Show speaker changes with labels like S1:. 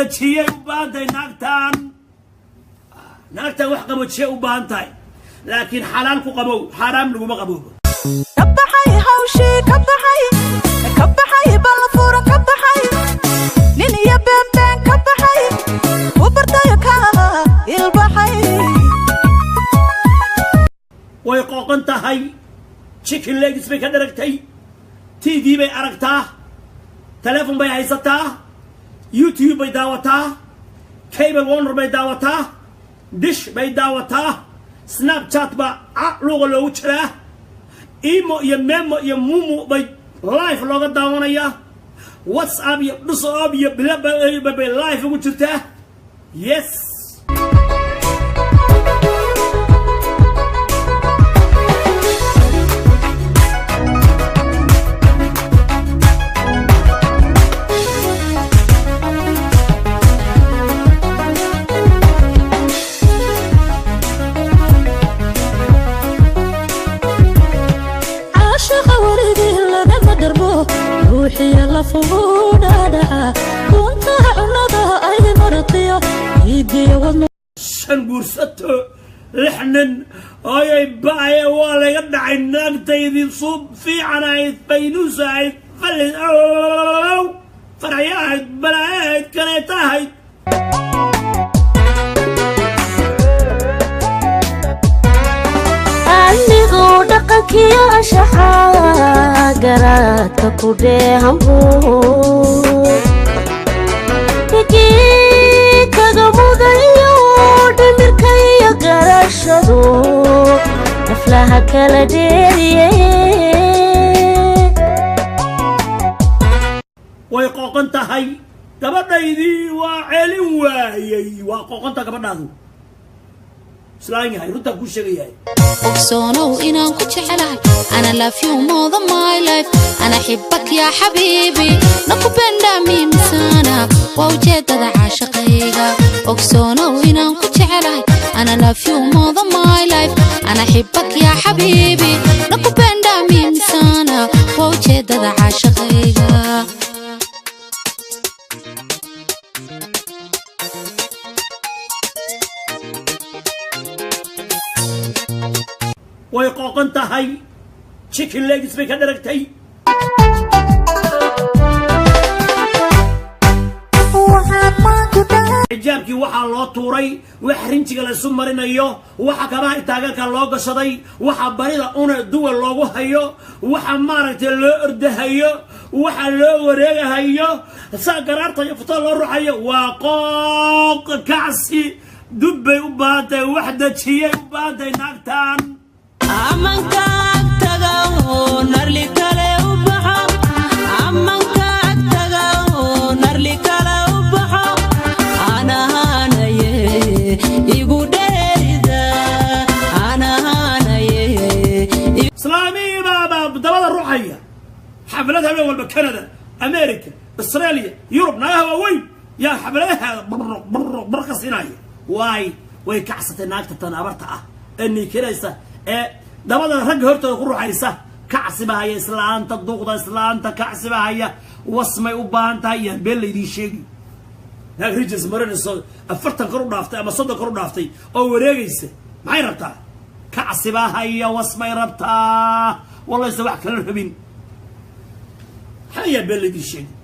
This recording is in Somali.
S1: دجية وبانتاي ناقتان wax qaboojiye u baahan tahay laakiin xalaal ku qabow xaraam lagu ma qaboobo
S2: kabaxay hawshi kabaxay balfuura kabaxay nin iyo been kabaxay u bartay ka ilbaxay
S1: way qoqon tahay chicken legs bay ka dharagtay TV bay aragtaa telefoon bay haysataa YouTube bay daawataa cable warner bay daawataa dish bay daawataa Snapchat ba luuqa loogu jiraa imo iyo memo iyo mumu bay live looga daawanaya WhatsApp iyo WhatsApp iyo bay live ugu jirtaa yes روحي يلا فوقنا كنت عنده أي مرضية يدي وضن شنقرستو لحنن أي باي ولا يدعي الناق تيدي صوب في عنايد بينوس عيد فلس فرعيات بلايد كنيتاهيد
S3: أنيقو دقك يا شحا قراتك وديهمو تكي كغمودا يود مركي قراشدو نفلها كلا ديريه
S1: ويقوقنت هاي gabadhaydii waa celin waayay waa qoqonta gabadhaadu islaanyahay هاي runta ku sheegayay
S4: ogsoonow inaan ku jecelahay ana love you more than my life ana xibbak ya habibi nakupenda mimi sana waa ujeedada caashaqayga ogsoonow inaan ku jecelahay ana love you more than my life ana xibbak ya habibi nakupenda mimi sana waa ujeedada caashaqayga
S1: way qoqon tahay chicken legs bay ka dharagtay xijaabkii waxaa loo tuuray wax rinjiga la isu marinayo waxa kabaha taageerka loo gashaday waxa barida una duwal loogu hayo waxa maaragtay loo ordahayo waxa loo wareegahayo saa garaarta iyo futa loo ruxayo waa qooq kacsi dubbay u baatay wax dajiyay u baatay naagtaan
S2: amanka tagaw narli kale u baxa amanka tagaw narli kale u baxa ana hanaye igu dheerida ana hanaye
S1: islaami baba dabada ruuxaya xafladaha weyn walba Canada America Australia Europe naaha weyn ya xafladaha barqasinaya way kacsatay naagta tan abarta ah inni kiraysa dabada rag hortooda ku ruuxaysa kacsibahay islaanta duqda islaanta kacsibahay wasmay u baahan tahay yaan beel leedii sheegi naag rijis marinayso 40 kor u dhaaftay ama 30 kor u dhaaftay oo wareegaysa maxay rabtaa kacsibahay wasmay rabtaa wallahi wax kala rabin haya beel leedii sheegi